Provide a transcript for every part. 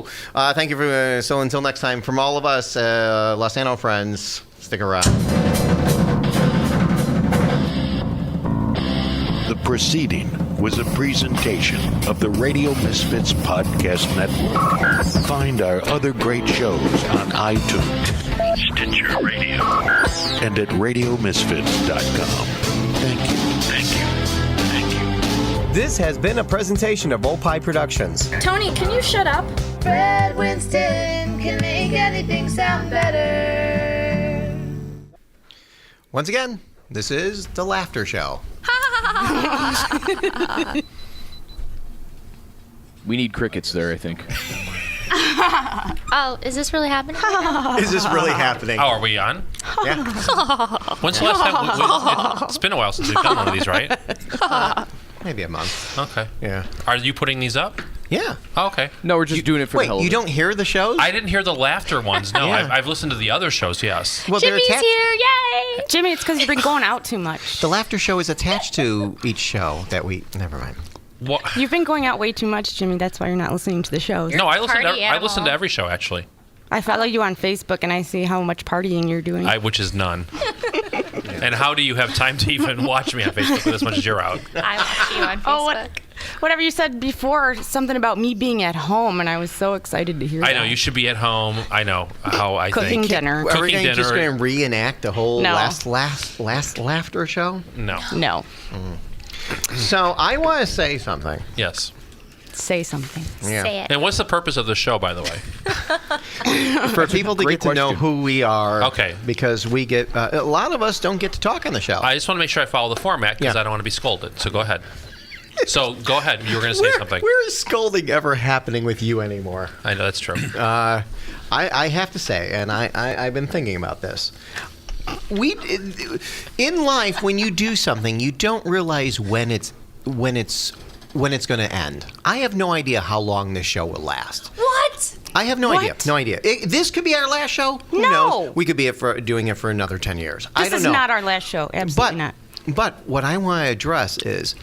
Thank you for so until next time. From all of us, Lossano friends, stick around. The proceeding was a presentation of the Radio Misfits Podcast Network. Find our other great shows on iTunes, Stitcher Radio, and at RadioMisfits.com. Thank you. Thank you. Thank you. This has been a presentation of Old Pie Productions. Tony, can you shut up? Fred Winston can make anything sound better. Once again, this is the Lafter Show. We need crickets there, I think. Oh, is this really happening? Is this really happening? Oh, are we on? Yeah. When's the last time? It's been a while since we've done one of these, right? Maybe a month. Okay. Yeah. Are you putting these up? Yeah. Oh, okay. No, we're just doing it for the hell of it. You don't hear the shows? I didn't hear the laughter ones. No, Yeah. I've listened to the other shows, yes. Well, they're Jimmy's attached. here, yay! Jimmy, it's because you've been going out too much. The Lafter Show is attached to each show that we... Never mind. What? You've been going out way too much, Jimmy. That's why you're not listening to the shows. No, I listen Party I listen to animal. every show, actually, I follow you on Facebook, and I see how much partying you're doing. which is none. And how do you have time to even watch me on Facebook with as much as you're out? I watch you on Facebook. Whatever you said before, something about me being at home, and I was so excited to hear that. I know, you should be at home. I know how I Cooking think. dinner. Are we Cooking just dinner. going to reenact the whole No. last Lafter Show? No. No. So I want to say something. Yes. Say something. Yeah. Say it. And what's the purpose of the show, by the way? For people to Great get to know question. who we are. Okay. Because we get... a lot of us don't get to talk on the show. I just want to make sure I follow the format because Yeah. I don't want to be scolded. So go ahead. So go ahead. You were going to say something. Where is scolding ever happening with you anymore? I know that's true. I have to say, and I've been thinking about this. In life, when you do something, you don't realize when it's going to end. I have no idea how long this show will last. What? I have no What? idea. No idea. This could be our last show. Who No. knows? We could be doing it for another 10 years. I This don't is know. not our last show. Absolutely not. But what I want to address is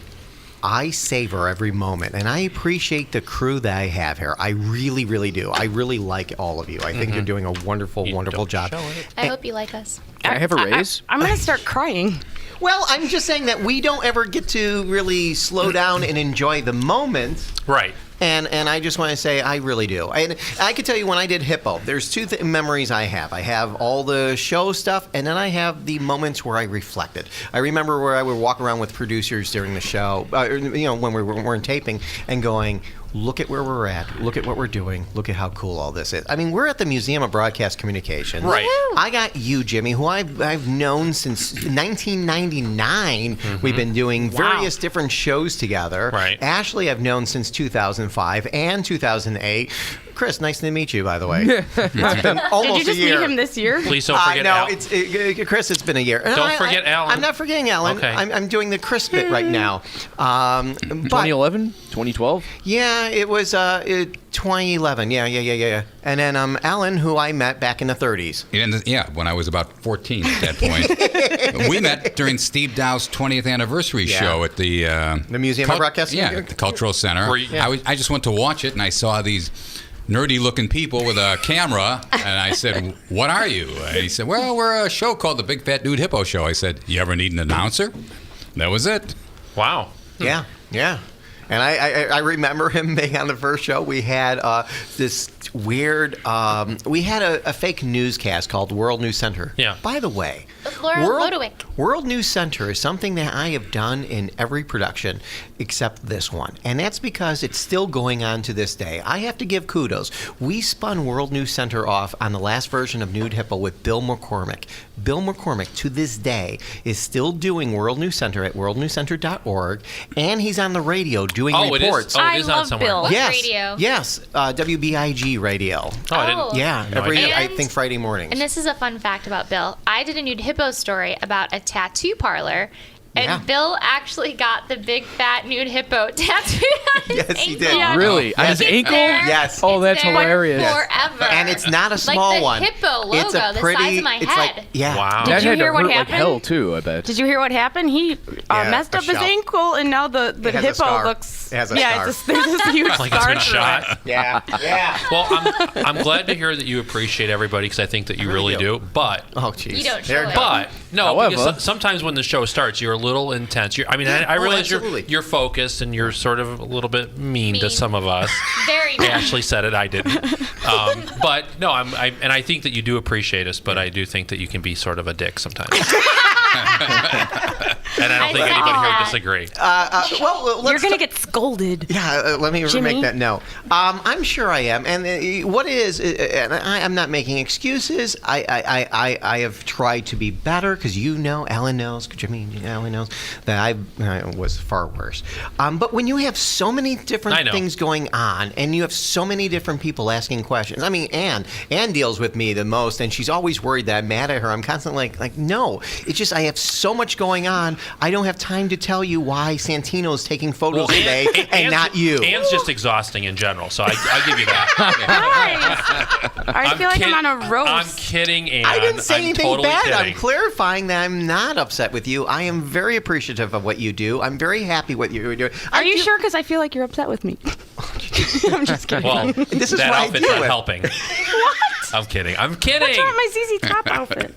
I savor every moment, and I appreciate the crew that I have here. I really, really do. I really like all of you. I think you're doing a wonderful, You wonderful don't job. show it. I hope you like us. Can I have a raise? I'm going to start crying. Well, I'm just saying that we don't ever get to really slow down and enjoy the moment. Right. And I just want to say I really do. And I can tell you when I did Hippo, there's two memories I have. I have all the show stuff, and then I have the moments where I reflected. I remember where I would walk around with producers during the show, when we weren't taping, and going, look at where we're at. Look at what we're doing. Look at how cool all this is. I mean, we're at the Museum of Broadcast Communication. Right. I got you, Jimmy, who I've known since 1999. We've been doing various different shows together. Right. Ashley, I've known since 2005 and 2008. Chris, nice to meet you, by the way. It's been almost Did you just a year. meet him this year? Please don't forget no, Al. Chris, it's been a year. Don't forget Alan. I'm not forgetting Alan. Okay. I'm doing the Chris bit right now. But 2011? 2012? yeah, it was 2011. Yeah. And then Alan, who I met back in the 30s. Yeah, when I was about 14 at that point. We met during Steve Dow's 20th anniversary Yeah. show at the Museum of Broadcasting? Yeah, at the Cultural Center. Were you- I just went to watch it, and I saw these nerdy-looking people with a camera, and I said, "What are you?" And he said, "Well, we're a show called the Big Fat Dude Hippo Show." I said, "You ever need an announcer?" That was it. Wow. Yeah. And I remember him being on the first show. We had this weird, we had a fake newscast called World News Center. Yeah. By the way, Laura Lodowick. World News Center is something that I have done in every production except this one. And that's because it's still going on to this day. I have to give kudos. We spun World News Center off on the last version of Nude Hippo with Bill McCormick. Bill McCormick, to this day, is still doing World News Center at worldnewscenter.org, and he's on the radio doing reports. It I is on love somewhere. Bill. What Yes, radio? yes, WBIG radio. Oh, I didn't. Yeah, No every idea. I think Friday mornings. And this is a fun fact about Bill. I did a Nude Hippo story about a tattoo parlor And Yeah. Bill actually got the big fat nude hippo tattooed on his Yes, ankle. he did. Yeah. Really? On his It's ankle? there. Yes. Oh, It's that's there hilarious. Forever. And it's not a small like the one. hippo logo, It's a the pretty. size of my it's head. like yeah. Wow. That you had hear to what hurt like happened? hell too, I bet. Did you hear what happened? He Yeah, messed a up his shell. ankle, and now the It has a hippo scar. looks. It has a yeah, scar. there's this huge Like it's scar been through shot. it. Yeah. Yeah. Well, I'm glad to hear that you appreciate everybody because I think that you really do. But Oh, jeez. You don't show There it. it goes. But no, However- because sometimes when the show starts, you're a little intense. I Oh, realize absolutely. you're focused and you're sort of a little bit mean to Mean. some of us. Very I nice. actually said it. I didn't. But no, and I think that you do appreciate us. But I do think that you can be sort of a dick sometimes. And I don't think saw anybody here that. would disagree. Well, let's You're gonna get scolded. Yeah, let me Jimmy? make that note. I'm sure I am, and what is? And I'm not making excuses. I have tried to be better because Ellen knows, Jimmy, Ellen knows that I was far worse. But when you have so many I different know. things going on, and you have so many different people asking questions. I mean, Ann deals with me the most, and she's always worried that I'm mad at her. I'm constantly like, no, it's just I have so much going on. I don't have time to tell you why Santino's taking photos today and Ann's- not you. Ann's just exhausting in general, so I give you that. Guys, I feel like I'm on a roast. I'm kidding, Ann. I didn't say I'm anything totally bad. Kidding. I'm clarifying that I'm not upset with you. I am very appreciative of what you do. I'm very happy with what you're doing. Are you sure? Because I feel like you're upset with me. I'm just kidding. Well, This is that what I outfit's deal not with. helping. What? I'm kidding. I'm What's kidding. wrong with my ZZ Top outfit?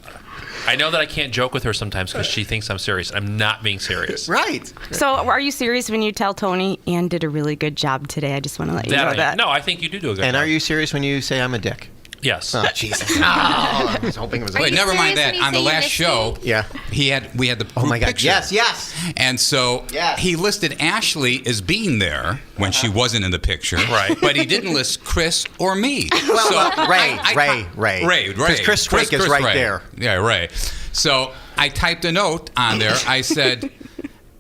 I know that I can't joke with her sometimes because she thinks I'm serious. I'm not being serious. Right. So, are you serious when you tell Tony Ann did a really good job today? I just want to let you know that. No, I think you do a good And job. are you serious when you say I'm a dick? Yes. Oh, Jesus. No. I was hoping it was. Wait, you never mind serious that. when you On the say you last miss show, me? Yeah. we had the Oh my God. picture. Yes. And so Yes. he listed Ashley as being there when she wasn't in the picture. Right. But he didn't list Chris or me. Well, So Ray. Ray. Because Chris Cwiak is right there. Yeah, Ray. So I typed a note on there. I said,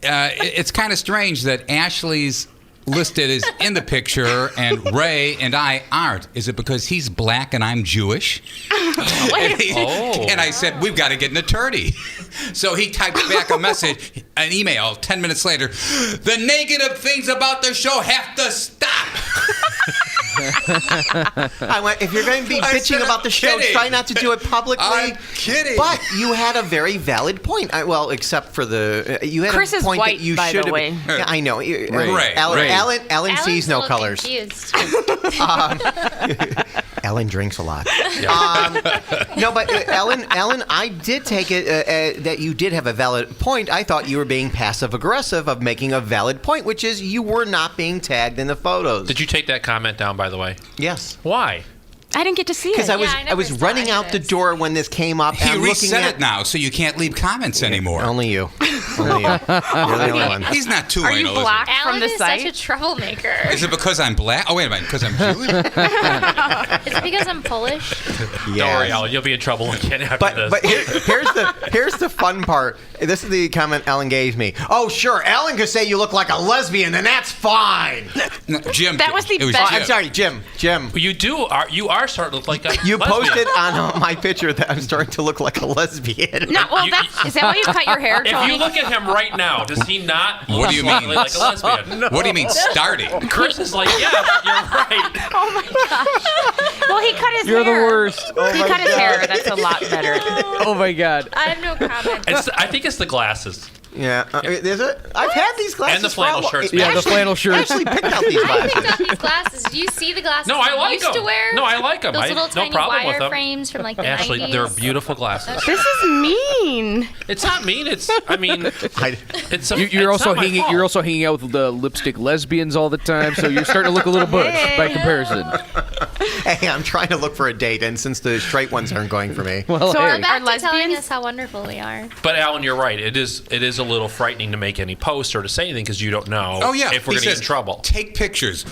it's kind of strange that Ashley's listed as in the picture and Ray and I aren't. Is it because he's black and I'm Jewish? And I said, we've got to get an attorney. So he typed back a message, an email 10 minutes later. The negative things about the show have to stop. I went, if you're going to be I bitching said, about the show, kidding. try not to do it publicly. I'm kidding. But you had a very valid point. Well, except for the you had Chris a is point white, that you by should the have. way. Yeah, I know. Ray. Ellen Alan's sees a no little colors. confused. Ellen drinks a lot. No, but Ellen, I did take it that you did have a valid point. I thought you were being passive aggressive of making a valid point, which is you were not being tagged in the photos. Did you take that comment down, by the way? Yes. Why? I didn't get to see it. Because I never was saw running any out of the this. door when this came up. He and I'm looking reset at it now, so you can't leave comments anymore. Only you. Only you. You're the only one. He's not too Are anal, you is he? blocked Alan from the is site? such a troublemaker. Is it because I'm black? Oh, wait a minute. Because I'm Jewish? Is it because I'm Polish? Don't worry, Alan. You'll be in trouble again after this. But here's the fun part. This is the comment Ellen gave me. Oh, sure, Ellen could say you look like a lesbian, then that's fine. No, Jim. That was the it was best- Jim. I'm sorry, Jim. You are starting to look like a You lesbian. posted on my picture that I'm starting to look like a lesbian. No, well, You- is that why you cut your hair, If Tony? you look at him right now, does he not look What do you slightly mean? like a lesbian? What do you mean starting? Chris is like, yeah, you're right. Oh my gosh. Well, he cut his You're the hair. worst. He cut his hair. That's a lot better. Oh my God. I have no comment. I think it's the glasses. Yeah, is it? I've had these glasses. And the flannel for a while. shirts. Yeah, the flannel shirts. Actually picked out these I picked glasses. out these glasses. Do you see the glasses No, I like used them. to wear? No, I like them. Those I little no tiny problem with wire them. frames from like the Ashley, 90s. they're beautiful glasses. This is mean. It's not mean. It's. I mean, it's. You're it's also not my hanging. fault. You're also hanging out with the lipstick lesbians all the time, so you're starting to look a little butch by comparison. Hey, I'm trying to look for a date, and since the straight ones aren't going for me. Well, So hey. are Back to telling lesbians? us how wonderful we are. But Alan, you're right. It is a little frightening to make any posts or to say anything because you don't know Oh, yeah. if we're He going to get says, in trouble. Take pictures.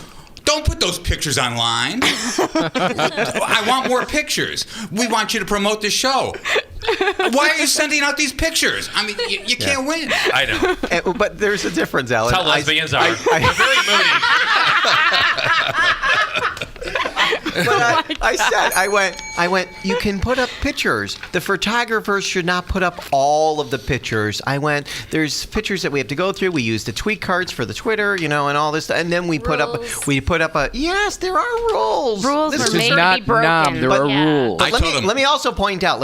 Don't put those pictures online. I want more pictures. We want you to promote the show. Why are you sending out these pictures? I mean, you can't win. I know. But there's a difference, Alan. That's how lesbians are. They're very moody. But I said, I went, you can put up pictures. The photographers should not put up all of the pictures. I went, there's pictures that we have to go through. We use the tweet cards for the Twitter, and all this stuff. And then we put up yes, there are rules. Rules This are is made to not be broken. numb. There are rules. But let me also point out.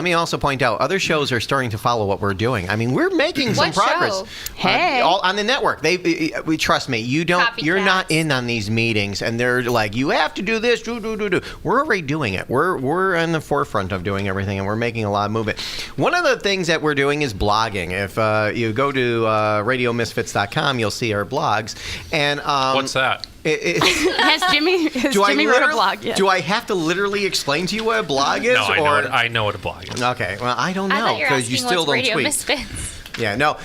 Other shows are starting to follow what we're doing. I mean, we're making some What progress. show? Hey. All on the network. We trust me. You're Copycats. not in on these meetings, and they're like, you have to do this. Do. We're already doing it. We're in the forefront of doing everything, and we're making a lot of movement. One of the things that we're doing is blogging. If you go to radiomisfits.com, you'll see our blogs. And What's that? Has Jimmy wrote a blog yet? Do I have to literally explain to you what a blog is? No, I know what a blog is. Okay, well, I don't I know thought you were because you asking still what's don't Radio tweet. Misfits. Yeah, no.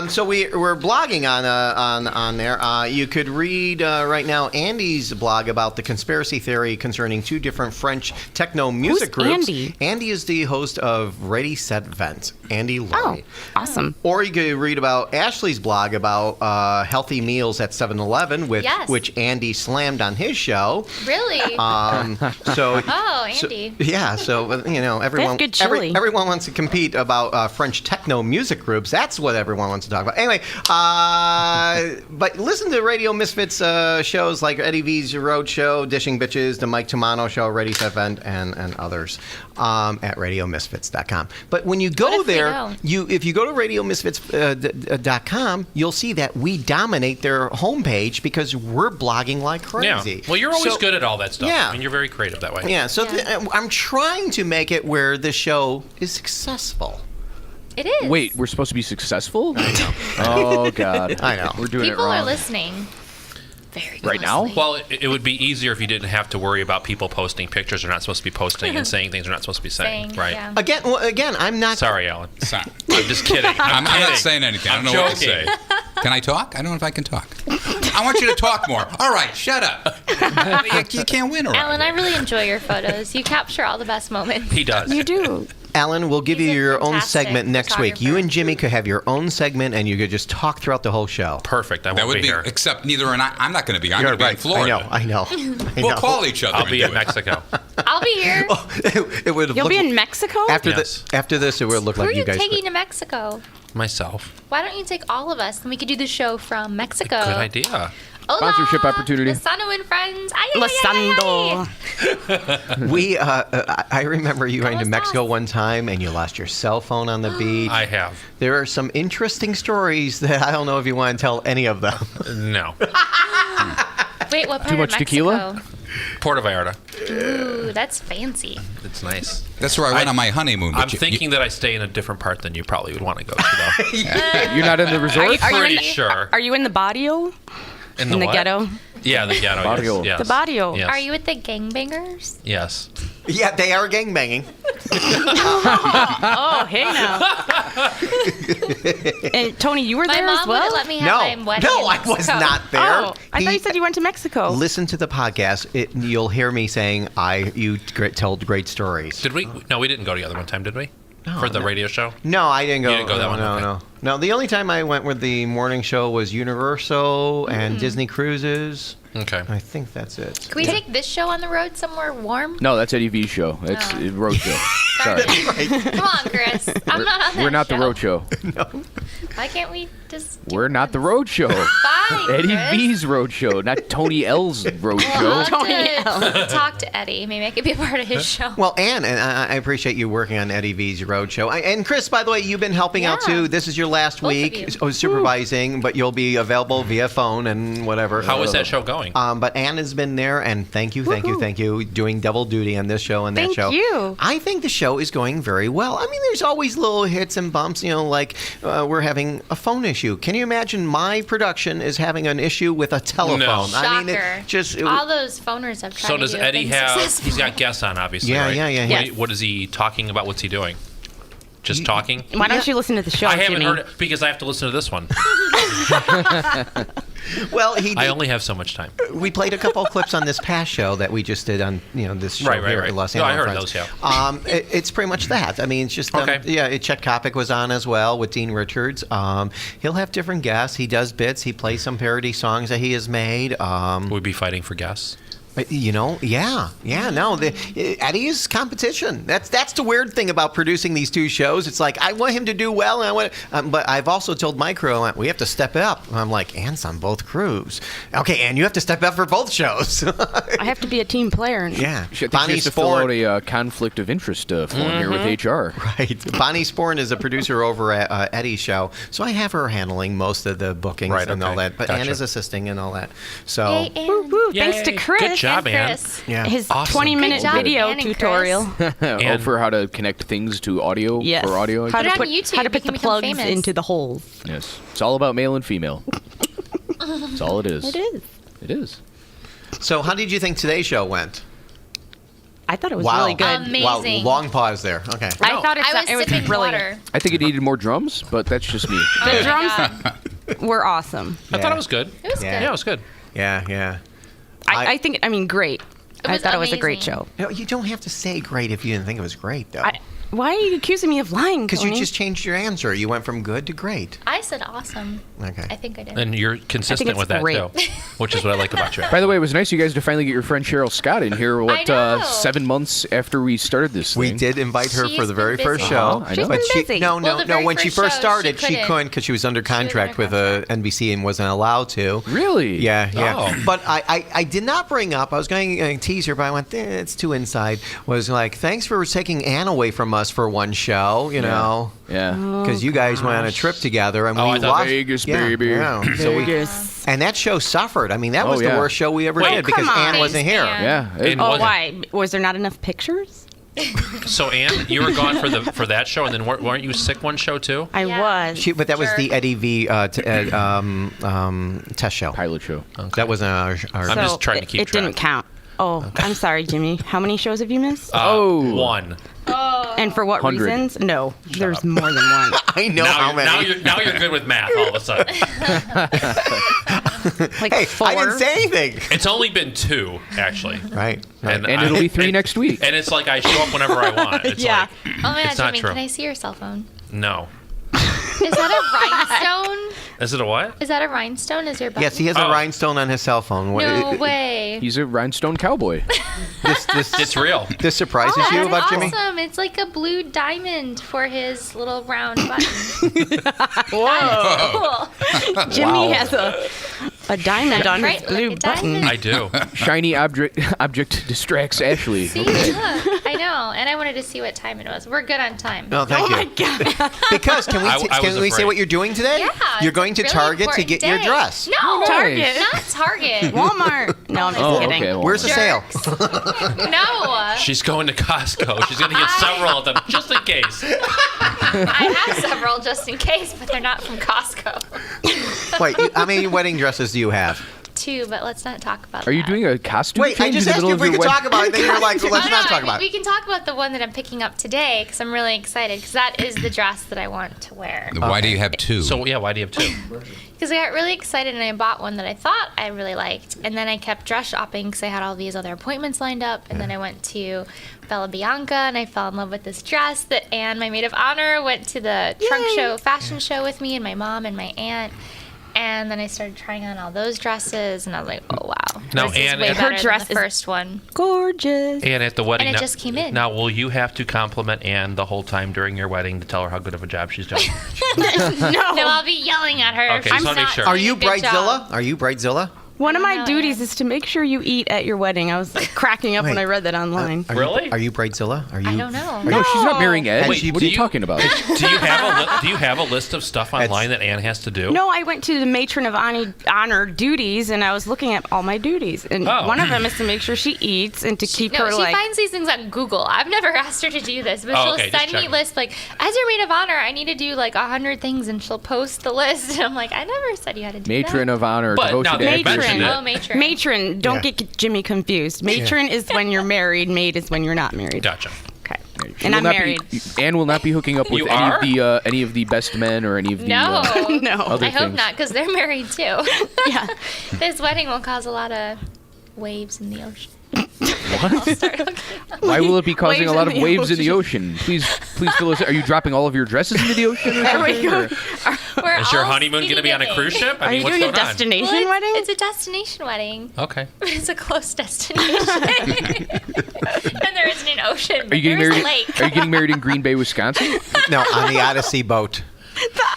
So we're blogging on there. You could read right now Andy's blog about the conspiracy theory concerning two different French techno music Who's groups. Andy? Andy is the host of Ready Set Vent. Andy Oh, Laurie. awesome. Or you could read about Ashley's blog about healthy meals at 7-Eleven, Yes. which Andy slammed on his show. Really? So Andy. So everyone good chili. everyone wants to compete about French techno music groups. That's what everyone wants to talk about. Anyway, but listen to Radio Misfits shows like Eddie V's Road Show, Dishing Bitches, the Mike Tomano Show, Ready Set Vent, and others at radiomisfits.com. But when you go there, if you go to radiomisfits.com, you'll see that we dominate their homepage because we're blogging like crazy. Yeah. Well, you're always good at all that stuff. Yeah. I mean, you're very creative that way. Yeah, so I'm trying to make it where the show is successful. It is. Wait, we're supposed to be successful? Oh, God. I know. We're doing People it wrong. are listening. Very Right now? closely. Well, it would be easier if you didn't have to worry about people posting pictures they're not supposed to be posting and saying things they're not supposed to be saying. Right. Yeah. Again, I'm not. Sorry, Alan. Sorry. I'm just kidding. I'm not kidding. saying anything. I don't I'm know what to joking. say. Can I talk? I don't know if I can talk. I want you to talk more. All right, shut up. You can't win around Alan, I here. really enjoy your photos. You capture all the best moments. He does. You do. Alan, we'll give He's you a your own fantastic segment next week. You and Jimmy could have your own segment, and you could just talk throughout the whole show. Perfect. I That won't would be here. except neither am I. I'm not going to be. I'm going to be in I Florida. know. We'll call each other. I'll and be do in it. Mexico. I'll be here. It would You'll look, be in Mexico? after Yes. after this. It would look Who are like you you guys. taking to Mexico? Myself. Why don't you take all of us? Then we could do the show from Mexico. Good idea. Hola, Sponsorship opportunity. Lossano and friends. Ay, ay, Lossando. We, I remember you going to ¿Cómo Mexico estás? one time, and you lost your cell phone on the beach. I have. There are some interesting stories that I don't know if you want to tell any of them. No. Wait, what part Too much of Mexico? tequila? Puerto Vallarta. Ooh, that's fancy. It's nice. That's where I went on my honeymoon. but I'm thinking that I stay in a different part than you probably would want to go to, though. You're not in the resort? Are you Pretty in the, sure. Are you in the barrio? In In the what? ghetto? Yeah, the ghetto. Barrio. Yes. The barrio. Yes. Are you with the gangbangers? Yes. Yeah, they are gangbanging. Oh, hey now. And Tony, you were My there mom as well? wouldn't let me have my wedding No, in I was Mexico. not there. Oh, I thought you said you went to Mexico. Listen to the podcast. You'll hear me saying you told great stories. Did we? No, we didn't go together one time, did we? For the radio show? No, I didn't go. You didn't go that one? No, Okay. no. The only time I went with the morning show was Universal and Disney Cruises. Okay. I think that's it. Can we take this show on the road somewhere warm? No, that's Eddie V's show. It's Oh. Road Show. Sorry. Come on, Chris. I'm not on that We're not show. the Road Show. Why can't we just do We're not the Road Show. Fine, Eddie Chris. V's Road Show, not Tony L's Road I'll Show. have to talk to Eddie. Maybe I could be a part of his show. Well, Ann, and I appreciate you working on Eddie V's Road Show. And Chris, by the way, you've been helping out Yeah. too. This is your last Both of week you. supervising, but you'll be available via phone and whatever. How is that show going? But Ann has been there, and thank you, doing double duty on this show and that Thank show. you. I think the show is going very well. I mean, there's always little hits and bumps, like we're having a phone issue. Can you imagine my production is having an issue with a telephone? No. I mean, Shocker. it All those phoners have tried So to does do Eddie things have? successful. He's got guests on, obviously. Yeah, right? yeah. Yes. What is he talking about? What's he doing? Just talking? Why don't you listen to the show, I haven't Jimmy? heard it because I have to listen to this one. well, I only have so much time. we played a couple of clips on this past show that we just did on this show Right. here at Los No, I Angeles. heard Friends. those, yeah. It's pretty much that. I mean, it's just Okay. Chet Kopic was on as well with Dean Richards. He'll have different guests. He does bits. He plays some parody songs that he has made. We'd be fighting for guests. No, Eddie is competition. That's the weird thing about producing these two shows. It's like I want him to do well, and but I've also told my crew we have to step up. I'm like, Ann's on both crews. Okay, Ann, you have to step up for both shows. I have to be a team player. Yeah, I think she has to fill out a conflict of interest form here with HR. Right. Bonnie Sporn is a producer over at Eddie's show, so I have her handling most of the bookings and all that. But Ann is assisting and all that. So, Hey, Ann. Woo, woo. Yay. Thanks to Chris. Good job, Ann. Chris. yeah. His Awesome. 20-minute Good job, video Ann and tutorial. And- For how to connect things to audio. Yes. For audio. How Put to it on put, YouTube, how to you put can the become plugs famous. into the holes. Yes. It's all about male and female. That's all it is. It is. It is. So, how did you think today's show went? I thought it was Wow. really good. Amazing. Wow, long pause there. Okay. I thought I was it was sipping brilliant. water. I think it needed more drums, but that's just me. Oh The my drums God. were awesome. I thought it was good. It was Yeah. good. Yeah, it was good. Yeah. I think, great. I was thought it was a great amazing. show. No, you don't have to say great if you didn't think it was great, though. Why are you accusing me of lying, Because you Tony? just changed your answer. You went from good to great. I said awesome. Okay. I think I did. And you're consistent it's with that, great. too, which is what I like about you. By the way, it was nice you guys to finally get your friend Cheryl Scott in here. What, know. 7 months after we started this We thing? did invite her She's for the very been first busy. show. I know. But She's been busy. No, Well, the very when she first first show, started, she she couldn't. couldn't because she was under contract with NBC and wasn't allowed to. Really? Yeah. Oh. But I did not bring up, I was going to tease her, but I went, it's too inside. Was like, thanks for taking Ann away from us for one show, you know. Yeah. Because you guys went on a trip together and Oh, we I thought lost Vegas, baby. Yeah. So Vegas. and that show suffered. I mean, that was the yeah. worst show we ever Wait, did because come on. Ann wasn't here. Thanks, Yeah. And Oh, was- why? Was there not enough pictures? So, Ann, you were gone for that show, and then weren't you sick one show, too? I Yeah. was. But that was the Jerk. Eddie V test show. Pilot show. That wasn't our I'm just trying to keep it didn't track. count. Oh, I'm sorry, Jimmy. How many shows have you missed? One. And for what 100. reasons? No, there's more than one. I know how many. Now you're good with math all of a sudden. Like Hey, 4. I didn't say anything. It's only been 2, actually. Right. And it'll be 3 next week. And it's like I show up whenever I want. It's Yeah. like, Oh my God, it's not Jimmy, true. can I see your cell phone? No. Is that a rhinestone? Is it a what? Is that a rhinestone? Is your button? Yes, he has a Oh. rhinestone on his cell phone. No way. He's a rhinestone cowboy. It's real. This surprises Oh, you that's about Jimmy? awesome. It's like a blue diamond for his little round button. Whoa. Cool. Jimmy has a diamond on Right, his blue like a button. diamond. I do. Shiny object distracts Ashley. See, look. I know. And I wanted to see what time it was. We're good on time. No, thank Oh you. my God. Because can we I was say afraid. what you're doing today? Yeah. You're it's going to a really Target to important get your day. dress. No. Target. Not Target. Walmart. No, I'm just Oh, kidding. okay. Well, Where's the sale? No. She's going to Costco. She's going to get several of them just in case. I have several just in case, but they're not from Costco. Wait, how many wedding dresses do you have? 2, but let's not talk about Are you that. doing a costume Wait, I change just in the asked middle you of if we your could wedding? talk about it. Then you're like, well, let's Oh, not no, talk I mean, about we it. can talk about the one that I'm picking up today because I'm really excited because that is the dress that I want to wear. Why do you have 2? So, yeah, why do you have 2? Because I got really excited and I bought one that I thought I really liked. And then I kept dress shopping because I had all these other appointments lined up. And then I went to Bella Bianca and I fell in love with this dress that Anne, my maid of honor, went to the trunk show, fashion show with me and my mom and my aunt. And then I started trying on all those dresses and I was like, oh, wow. Now, this Anne, is way her better than dress the is- first one. Gorgeous. And at the wedding, And it now- just came in. Now, will you have to compliment Anne the whole time during your wedding to tell her how good of a job she's doing? No, I'll be yelling at her. Okay, if just she's wanna make not sure. doing Are you a good job. Bridezilla? Are you Bridezilla? One of my No, duties Anne. is to make sure you eat at your wedding. I was like, cracking up when Wait. I read that online. Really? Are you Bridezilla? Are you? I don't know. No, she's not marrying Ed. Wait, what are you talking about? Do you have a list of stuff online that Anne has to do? No, I went to the matron of honor duties, and I was looking at all my duties. And Oh. one of them is to make sure she eats and to keep No, her she like. finds these things on Google. I've never asked her to do this, but Oh, she'll okay, just send me checking. lists like, as your maid of honor, I need to do like 100 things, and she'll post the list. And I'm like, I never said you had to do Matron that. of honor. But devotion now to that you activity. mentioned it- Oh, matron. Matron, don't get Jimmy confused. Matron is when you're married. Maid is when you're not married. Gotcha. Okay. She And will I'm not be- married. Anne will not be hooking up with You any of the best men or any of the. No, No. Other I hope things. not, because they're married too. Yeah. This wedding will cause a lot of waves in the ocean. Why will it be causing Waves a lot in of the waves in the ocean? Please fill us. Are you dropping all of your dresses into the ocean? Or Are we, something, or- Is your honeymoon going to be on a cruise ship? Are you what's doing a going on? destination Well, wedding? it's a destination wedding. Okay. But it's a close destination. And there isn't an ocean. Are you getting There's married? a lake. Are you getting married in Green Bay, Wisconsin? No, on the Odyssey boat.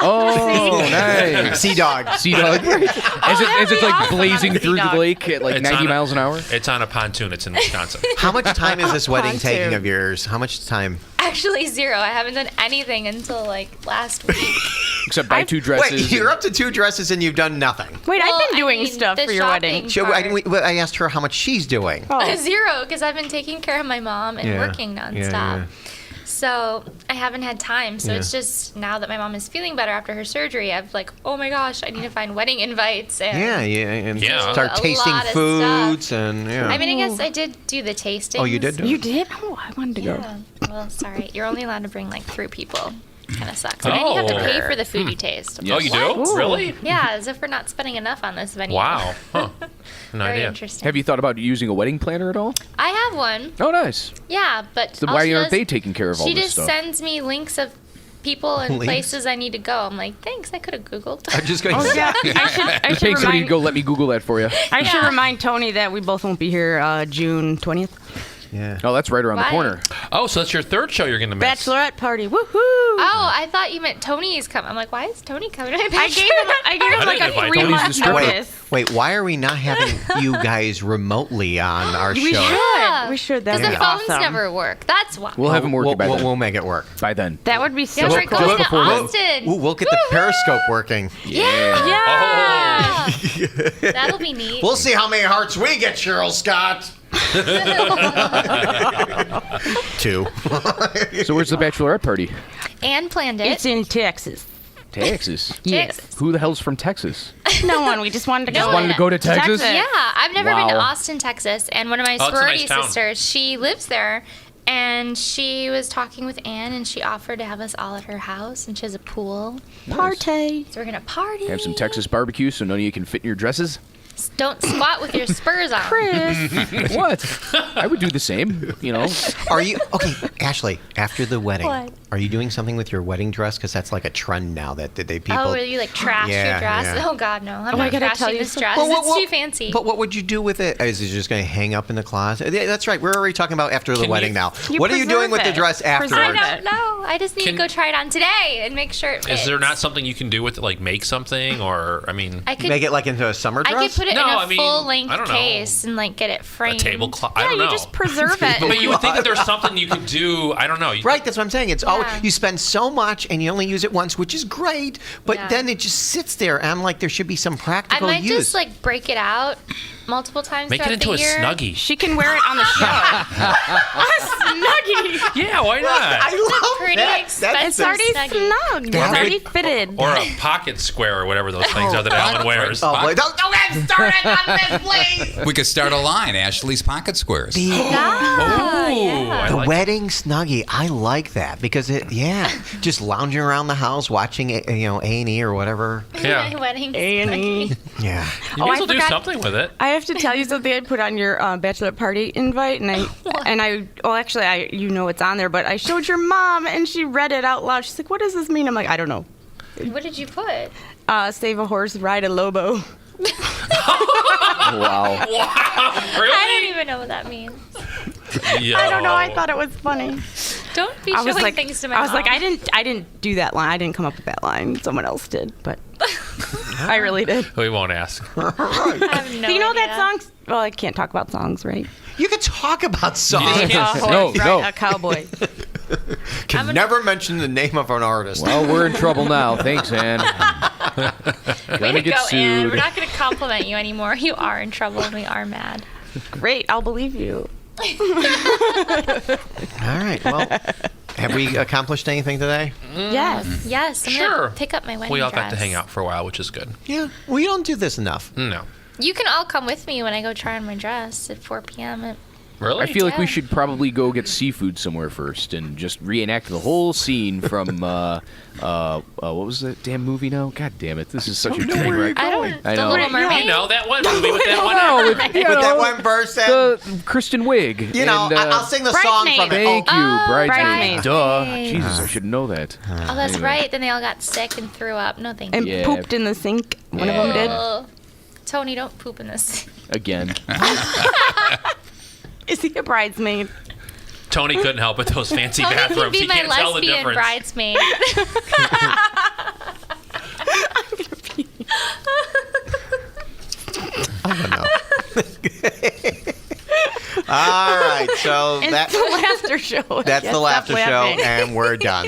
Oh, nice. Sea Dog. Sea Dog. As it's like blazing through the lake at like It's 90 on a- miles an hour. It's on a pontoon. It's in Wisconsin. How much time is this wedding Pontoon. taking of yours? How much time? Actually, 0. I haven't done anything until like last week. Except buy 2 dresses. Wait, you're up to 2 dresses and you've done nothing. Wait, Well, I've been I doing mean, stuff the for your wedding. shopping part. I asked her how much she's doing. Oh. 0, because I've been taking care of my mom and working nonstop. Yeah. So I haven't had time. So Yeah. it's just now that my mom is feeling better after her surgery, I've like, oh my gosh, I need to find wedding invites. And And Yeah. start A tasting lot of foods and I mean, I guess I did do the tasting. Oh, you did do You it? did? Oh, I wanted to go. Yeah. Well, sorry. You're only allowed to bring like 3 people. Kind of sucks. And you have to Oh. pay for the food you taste. Oh, you do? Ooh. Really? Yeah, as if we're not spending enough on this venue. Wow. Huh. No Very idea. interesting. Have you thought about using a wedding planner at all? I have one. Oh, nice. Yeah, but So all why she aren't does- they taking care of all She this just stuff? sends me links of people and Links? places I need to go. I'm like, thanks. I could have Googled. I'm just going Oh, to yeah. I should Thanks, somebody remind, go let me Google that for you. I should Yeah. remind Tony that we both won't be here June 20th. Yeah. Oh, that's right around the Why? corner. Oh, so that's your 3rd show you're going to miss. Bachelorette party. Woohoo! Oh, I thought you meant Tony's coming. I'm like, why is Tony coming to my I gave him like didn't a invite 3-month Tony's the notice. Wait, why are we not having you guys remotely on our We show? Yeah. should. We should. That Because would the be phones awesome. never work. That's why. We'll have them working by then. We'll make it work. By then. That would be so Yeah, we're cool. going to before then. Austin. Ooh, we'll get the Periscope working. Yeah. Yeah. That'll be neat. We'll see how many hearts we get, Cheryl Scott. 2. So where's the bachelorette party? Anne planned it. It's in Texas. Texas. Yes. Who the hell's from Texas? No one. We just wanted to go. Just wanted to go to Texas? Yeah, I've never been to Wow. Austin, Texas, and one of my Oh, it's a sorority nice town. sisters, she lives there, and she was talking with Anne, and she offered to have us all at her house, and she has a pool, Party. so we're gonna party. Have some Texas barbecue so none of you can fit in your dresses? Don't squat with your spurs on. Chris. What? I would do the same, you know. Are you okay, Ashley? After the wedding, What? are you doing something with your wedding dress? Because that's like a trend now that they people. Oh, really? Like trash Yeah, your dress? yeah. Oh God, no! I'm Oh, I not gotta trashing tell you this something. dress. Well, It's too fancy. But what would you do with it? Is it just going to hang up in the closet? Yeah, that's right. We're already talking about after the Can wedding you- now. You What are you doing with preserve the it. dress afterwards? I Preserve don't know. I just need to Can- go try it on today and make sure it fits. Is there not something you can do with it, like make something, or I mean, I could. Make it like into a summer I dress? could put it No, in a I mean, full-length I don't know. case and like get it a framed. tablecloth? I Yeah, don't you know. just preserve it. But you would think that there's something you could do. I don't know. Right, that's what I'm saying. It's always Yeah. you spend so much and you only use it once, which is great. But Yeah. then it just sits there. And I'm like, there should be some I practical might use. just like break it out multiple times. Make it throughout into the a year. snuggie. She can wear it on the show. A snuggie. Yeah, why not? I love Pretty that. expensive. It's already Snuggie. snug. It's That- already fitted. Or a pocket square or whatever those things are that Alan wears. Oh, boy. Don't get started on this, please. We could start a line, Ashley's Pocket Squares. Ooh, I The like wedding snuggie, I like that because just lounging around the house watching A&E or whatever. Yeah. Wedding. A&E. Yeah. You Oh, may I as well do forgot- something with it. I have to tell you something I put on your bachelor party invite, and actually, you know it's on there, but I showed your mom, and she read it out loud. She's like, "What does this mean?" I'm like, "I don't know." What did you put? Save a horse, ride a Lobo. Wow. Really? I don't even know what that means. I don't know. I thought it was funny. Don't be I was showing like, things to my I was mom. like, I didn't do that line. I didn't come up with that line. Someone else did, but I really did. We won't ask. I have no You know idea. that song? Well, I can't talk about songs, right? You can talk about songs. No, Ride no. a cowboy. Can never mention the name of an artist. Well, we're in trouble now. Thanks, Ann. Way Gonna to get go, Anne. sued. We're not going to compliment you anymore. You are in trouble and we are mad. Great, I'll believe you. All right. Well, have we accomplished anything today? Yes. Yes, I'm Sure. going to pick up my wedding We all dress. got to hang out for a while, which is good. Yeah. We don't do this enough. No. You can all come with me when I go try on my dress at 4 p.m. at Really? I feel like we Yeah. should probably go get seafood somewhere first and just reenact the whole scene from what was that damn movie now? God damn it! This is such a train wreck. I don't. I The know. Little Mermaid. You know that one movie with that one. No, actor. with, you With that know, one verse, in, the Kristen Wiig. you know, and, I'll sing the song from it. Thank you, Oh, Bridesmaid. Bridesmaid. Duh. Bridesmaid. Jesus, I should know that. Oh, that's Anyway. right. Then they all got sick and threw up. No, thank And you. Yeah. pooped in the sink. One of them did. Ugh. Tony, don't poop in this. Again. Is he a bridesmaid? Tony couldn't help it. Those fancy Tony can bathrooms. be He my can't tell the lesbian difference. bridesmaid. All right, so It's that the Laughter Show. that's Yes, the Laughter stop Show, laughing. and we're done.